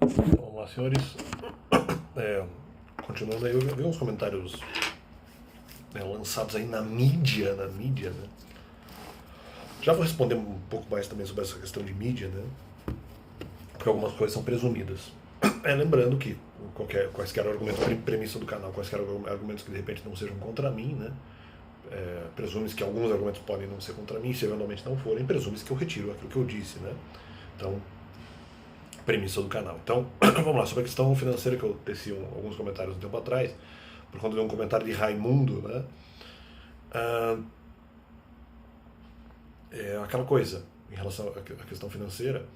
Então, vamos lá, senhores. É, continuando aí, eu vi uns comentários lançados aí na mídia, né? Já vou responder um pouco mais também sobre essa questão de mídia, né? Porque algumas coisas são presumidas. Lembrando que quaisquer argumentos, premissa do canal, quaisquer argumentos que de repente não sejam contra mim, né? Presume-se que alguns argumentos podem não ser contra mim, se eventualmente não forem, presume-se que eu retiro aquilo que eu disse, né? Então, premissa do canal. Então, vamos lá, sobre a questão financeira que eu teci alguns comentários um tempo atrás, por conta de um comentário de Raimundo, né? Aquela coisa, em relação à questão financeira,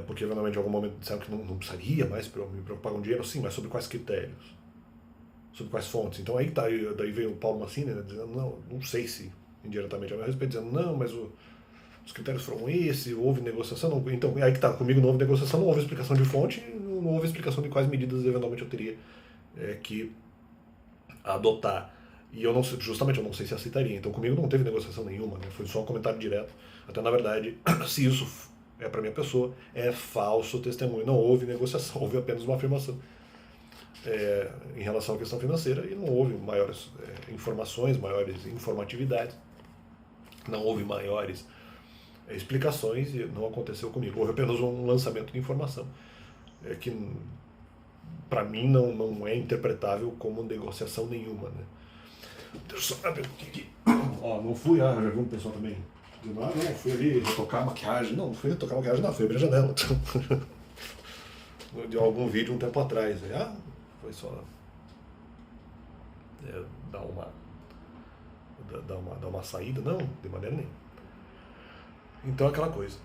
porque eventualmente em algum momento disseram que não precisaria mais me preocupar com dinheiro, sim, mas sobre quais critérios? Sobre quais fontes? Então aí tá, daí veio o Paulo Massini, né, dizendo, não sei se indiretamente a meu respeito, dizendo, não, mas os critérios foram esses, houve negociação, não, então aí que tá, comigo não houve negociação, não houve explicação de fonte, não houve explicação de quais medidas eventualmente eu teria que adotar. E eu não sei, justamente eu não sei se aceitaria. Então comigo não teve negociação nenhuma, né? Foi só um comentário direto. Até na verdade, se isso é para minha pessoa, é falso testemunho. Não houve negociação, houve apenas uma afirmação em relação à questão financeira e não houve maiores informações, maiores informatividades, não houve maiores explicações e não aconteceu comigo. Houve apenas um lançamento de informação que para mim não é interpretável como negociação nenhuma, né? Deixa eu só ver o que. Ó, não fui, já vi um pessoal também dizendo, não, fui ali retocar a maquiagem. Não fui retocar a maquiagem, não, fui abrir a janela. De algum vídeo um tempo atrás. Foi só dar uma saída. Não, de maneira nenhuma. Então aquela coisa.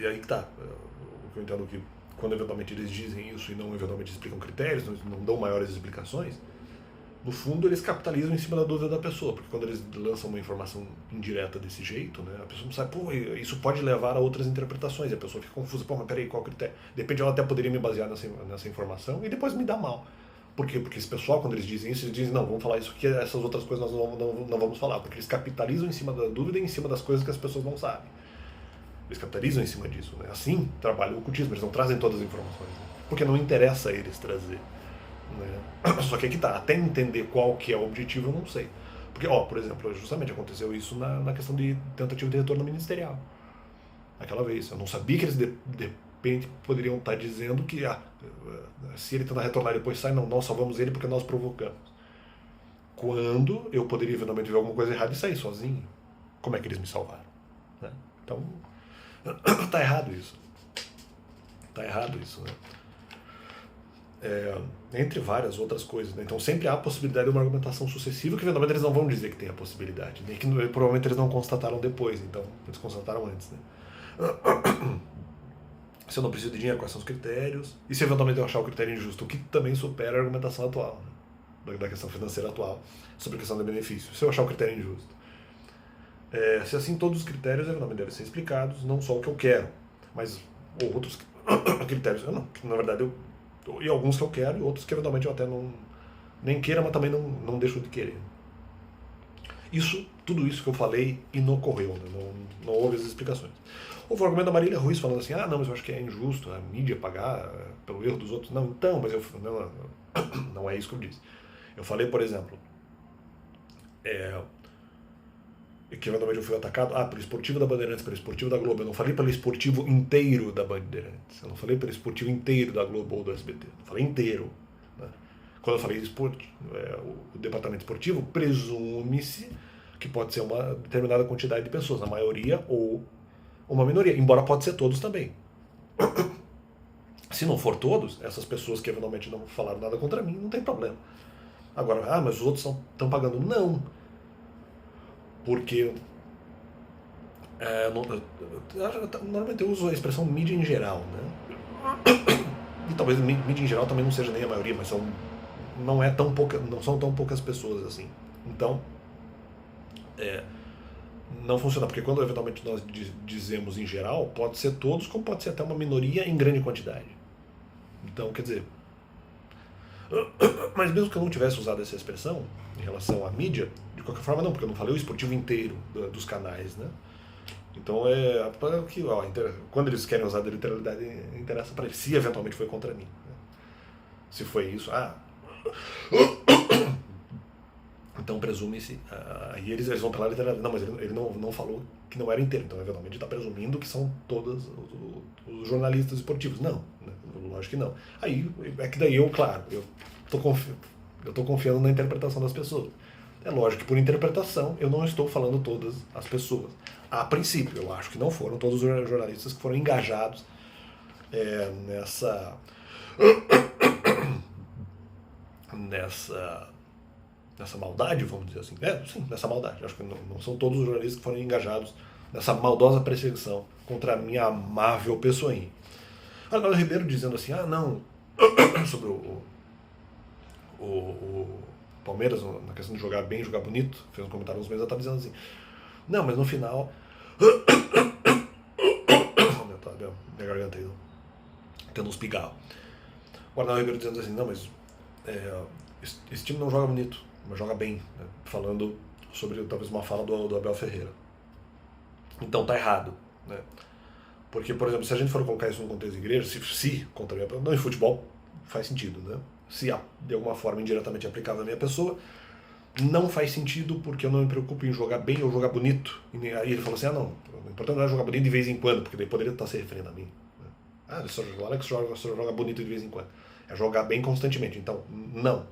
E aí que tá. O que eu entendo que quando eventualmente eles dizem isso e não eventualmente explicam critérios, não dão maiores explicações, no fundo eles capitalizam em cima da dúvida da pessoa, porque quando eles lançam uma informação indireta desse jeito, né, a pessoa não sabe, isso pode levar a outras interpretações, e a pessoa fica confusa, mas peraí, qual critério? De repente ela até poderia me basear nessa informação e depois me dá mal. Por quê? Porque esse pessoal, quando eles dizem isso, eles dizem, não, vamos falar isso aqui, essas outras coisas nós não vamos falar, porque eles capitalizam em cima da dúvida e em cima das coisas que as pessoas não sabem. Eles capitalizam em cima disso, né? Assim trabalha o ocultismo, eles não trazem todas as informações, né? Porque não interessa a eles trazer, né? Só que aqui tá, até entender qual que é o objetivo eu não sei. Porque, por exemplo, justamente aconteceu isso na questão de tentativa de retorno ministerial. Aquela vez, eu não sabia que eles de repente poderiam estar dizendo que se ele tentar retornar e depois sai, não, nós salvamos ele porque nós provocamos. Quando eu poderia eventualmente ver alguma coisa errada e sair sozinho. Como é que eles me salvaram? Né? Então, tá errado isso. Tá errado isso, né? Entre várias outras coisas, né? Então sempre há a possibilidade de uma argumentação sucessiva que eventualmente eles não vão dizer que tem a possibilidade, nem que provavelmente eles não constataram depois, então eles constataram antes, né? Se eu não preciso de dinheiro, quais são os critérios? E se eventualmente eu achar o critério injusto, o que também supera a argumentação atual, né? Da questão financeira atual, sobre a questão do benefício. Se eu achar o critério injusto. Se assim todos os critérios eventualmente devem ser explicados, não só o que eu quero, mas outros critérios, que na verdade e alguns que eu quero e outros que eventualmente eu até nem queira, mas também não deixo de querer. Tudo isso que eu falei inocorreu, né? Não houve as explicações. Houve o argumento da Marília Ruiz falando assim, não, mas eu acho que é injusto a mídia pagar pelo erro dos outros. Não, então, mas não é isso que eu disse. Eu falei, por exemplo, que eventualmente eu fui atacado pelo esportivo da Bandeirantes, pelo esportivo da Globo. Eu não falei pelo esportivo inteiro da Bandeirantes. Eu não falei pelo esportivo inteiro da Globo ou do SBT. Eu falei inteiro. Né? Quando eu falei o departamento esportivo, presume-se que pode ser uma determinada quantidade de pessoas, a maioria ou uma minoria, embora pode ser todos também. Se não for todos, essas pessoas que eventualmente não falaram nada contra mim, não tem problema. Agora, mas os outros estão pagando. Não. Porque normalmente eu uso a expressão mídia em geral, né? E talvez mídia em geral também não seja nem a maioria, mas não são tão poucas pessoas assim. Então, não funciona, porque quando eventualmente nós dizemos em geral, pode ser todos, como pode ser até uma minoria em grande quantidade. Então, quer dizer, mas mesmo que eu não tivesse usado essa expressão em relação à mídia, de qualquer forma não, porque eu não falei o esportivo inteiro dos canais, né? Então que, ó, quando eles querem usar da literalidade, interessa para eles, se eventualmente foi contra mim. Né? Se foi isso, então presume-se, e eles vão pela literalidade. Não, mas ele não falou que não era inteiro, então eventualmente está presumindo que são todos os jornalistas esportivos. Não, né? Lógico que não. Aí é que daí claro, eu tô confiando na interpretação das pessoas. É lógico que por interpretação eu não estou falando todas as pessoas. A princípio, eu acho que não foram todos os jornalistas que foram engajados nessa maldade, vamos dizer assim. Sim, nessa maldade. Acho que não são todos os jornalistas que foram engajados nessa maldosa perseguição contra a minha amável pessoinha. Agora o Ribeiro dizendo assim, não, sobre o Palmeiras, na questão de jogar bem, jogar bonito, fez um comentário uns meses atrás dizendo assim, não, mas no final... minha garganta aí, tendo uns pigarros. O Arnaldo Ribeiro dizendo assim, não, mas esse time não joga bonito, mas joga bem, né? Falando sobre talvez uma fala do Abel Ferreira. Então tá errado, né? Porque, por exemplo, se a gente for colocar isso no contexto de igreja, se contra a minha, não em futebol, faz sentido, né? Se de alguma forma indiretamente aplicável à minha pessoa, não faz sentido porque eu não me preocupo em jogar bem ou jogar bonito. E aí ele falou assim, não, o importante não é jogar bonito de vez em quando, porque daí poderia estar se referindo a mim. Né? O Alex só joga bonito de vez em quando. É jogar bem constantemente. Então, não.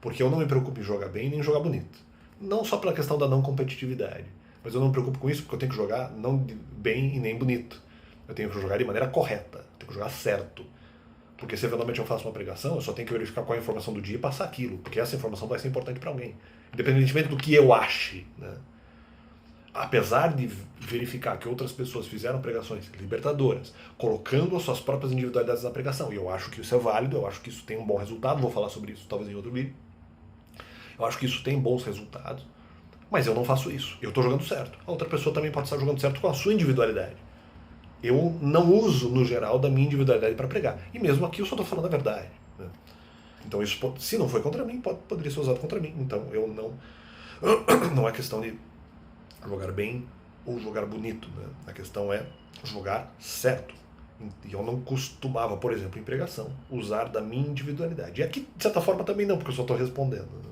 Porque eu não me preocupo em jogar bem nem em jogar bonito. Não só pela questão da não competitividade, mas eu não me preocupo com isso porque eu tenho que jogar não bem e nem bonito. Eu tenho que jogar de maneira correta, eu tenho que jogar certo. Porque se eventualmente eu faço uma pregação, eu só tenho que verificar qual é a informação do dia e passar aquilo, porque essa informação vai ser importante para alguém, independentemente do que eu ache. Né? Apesar de verificar que outras pessoas fizeram pregações libertadoras, colocando as suas próprias individualidades na pregação, e eu acho que isso é válido, eu acho que isso tem um bom resultado, vou falar sobre isso talvez em outro vídeo, eu acho que isso tem bons resultados, mas eu não faço isso, eu estou jogando certo. A outra pessoa também pode estar jogando certo com a sua individualidade. Eu não uso, no geral, da minha individualidade para pregar. E mesmo aqui eu só estou falando a verdade. Né? Então isso, se não foi contra mim, poderia ser usado contra mim. Então eu não... Não é questão de jogar bem ou jogar bonito. Né? A questão é jogar certo. E eu não costumava, por exemplo, em pregação, usar da minha individualidade. E aqui, de certa forma, também não, porque eu só estou respondendo. Né?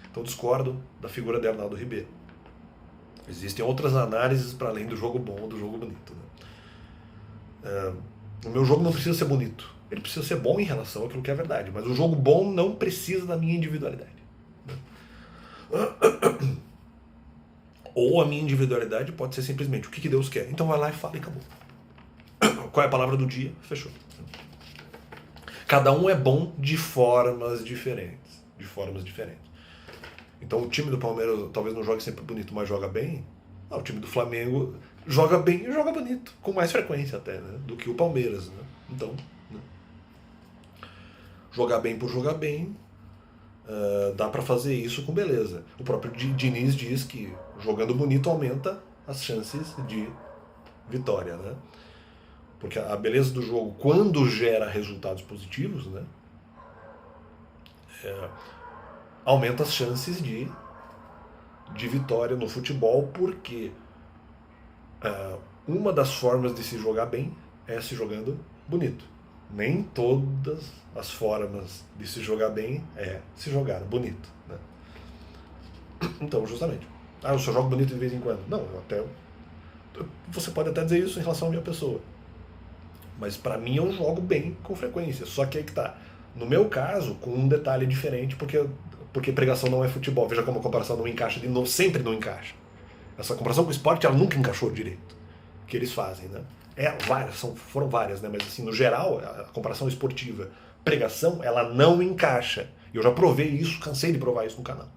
Então discordo da figura de Arnaldo Ribeiro. Existem outras análises para além do jogo bom ou do jogo bonito. Né? O meu jogo não precisa ser bonito. Ele precisa ser bom em relação àquilo que é verdade. Mas o jogo bom não precisa da minha individualidade. Né? Ou a minha individualidade pode ser simplesmente o que Deus quer. Então vai lá e fala e acabou. Qual é a palavra do dia? Fechou. Cada um é bom de formas diferentes. De formas diferentes. Então o time do Palmeiras talvez não jogue sempre bonito, mas joga bem. O time do Flamengo joga bem e joga bonito, com mais frequência até, né, do que o Palmeiras. Né? Então, né, jogar bem por jogar bem, dá para fazer isso com beleza. O próprio Diniz diz que jogando bonito aumenta as chances de vitória. Né? Porque a beleza do jogo, quando gera resultados positivos, né, aumenta as chances de vitória no futebol, porque uma das formas de se jogar bem é se jogando bonito. Nem todas as formas de se jogar bem é se jogar bonito. Né? Então, justamente. Eu só jogo bonito de vez em quando. Não, você pode até dizer isso em relação à minha pessoa. Mas pra mim eu jogo bem com frequência. Só que aí que tá. No meu caso, com um detalhe diferente, porque pregação não é futebol. Veja como a comparação não encaixa de novo, sempre não encaixa. Essa comparação com o esporte, ela nunca encaixou direito. Que eles fazem, né? Foram várias, né? Mas assim, no geral, a comparação esportiva, pregação, ela não encaixa. E eu já provei isso, cansei de provar isso no canal.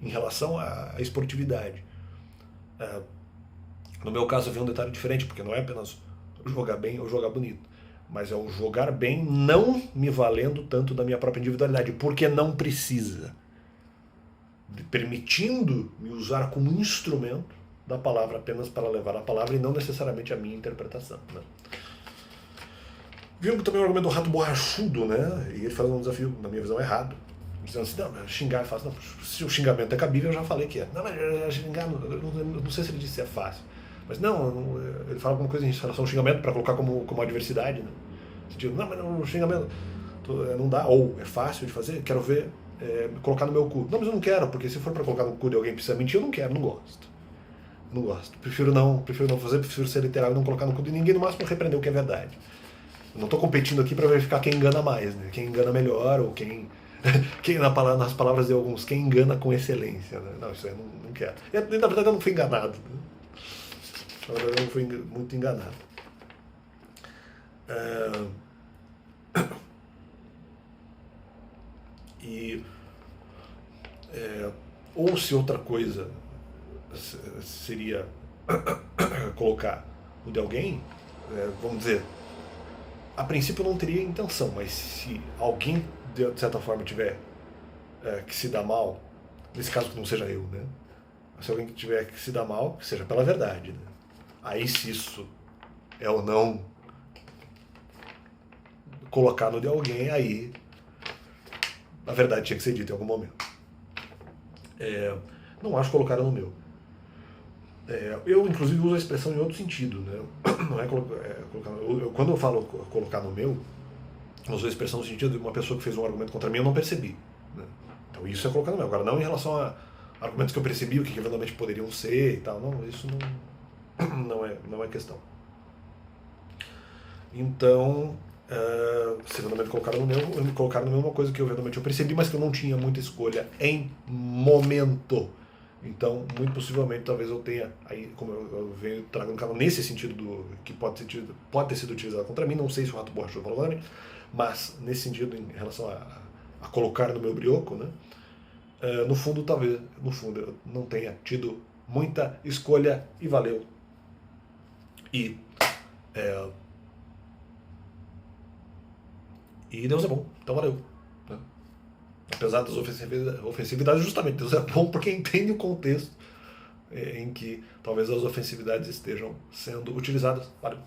Em relação à esportividade. No meu caso, havia um detalhe diferente, porque não é apenas jogar bem ou jogar bonito. Mas é o jogar bem não me valendo tanto da minha própria individualidade, porque não precisa. Permitindo me usar como instrumento da palavra apenas para levar a palavra e não necessariamente a minha interpretação. Né? Vimos também o argumento do rato borrachudo, né? E ele faz um desafio, na minha visão, errado. Dizendo assim, não, xingar é fácil. Não, se o xingamento é cabível, eu já falei que é. Não, mas xingar, eu não sei se ele disse que é fácil. Mas não, ele fala alguma coisa em relação ao xingamento para colocar como adversidade, né? Tipo, não, mas não, xingamento não dá, ou é fácil de fazer, quero ver colocar no meu cu. Não, mas eu não quero, porque se for para colocar no cu de alguém que precisa mentir, eu não quero, não gosto. Não gosto. Prefiro não fazer, prefiro ser literal e não colocar no cu de ninguém, no máximo repreender o que é verdade. Eu não estou competindo aqui para verificar quem engana mais, né? Quem engana melhor, ou quem nas palavras de alguns, quem engana com excelência. Né? Não, isso aí eu não quero. E, na verdade eu não fui enganado. Né? Na verdade eu não fui muito enganado. Ou se outra coisa seria colocar o de alguém, vamos dizer, a princípio eu não teria intenção, mas se alguém de certa forma tiver que se dar mal, nesse caso que não seja eu, né? Se alguém tiver que se dar mal, que seja pela verdade, né? Aí se isso é ou não colocar no de alguém, aí a verdade tinha que ser dita em algum momento. Não acho colocar no meu. Eu, inclusive, uso a expressão em outro sentido. Né? Não é colocar, quando eu falo colocar no meu, eu uso a expressão no sentido de uma pessoa que fez um argumento contra mim eu não percebi. Né? Então isso é colocar no meu. Agora, não em relação a argumentos que eu percebi, o que eventualmente poderiam ser e tal. Não, isso não é questão. Então, se eventualmente colocaram no meu, me colocaram no meu uma coisa que eventualmente eu percebi, mas que eu não tinha muita escolha em momento. Então, muito possivelmente, talvez eu tenha, aí, como eu venho trago no canal nesse sentido que pode ter sido utilizado contra mim, não sei se o Rato Borrachudo falou agora, mas nesse sentido, em relação a colocar no meu brioco, né? No fundo, talvez, eu não tenha tido muita escolha e valeu. E Deus é bom, então valeu. Né? Apesar das ofensividades, justamente Deus é bom porque entende o contexto em que talvez as ofensividades estejam sendo utilizadas. Valeu.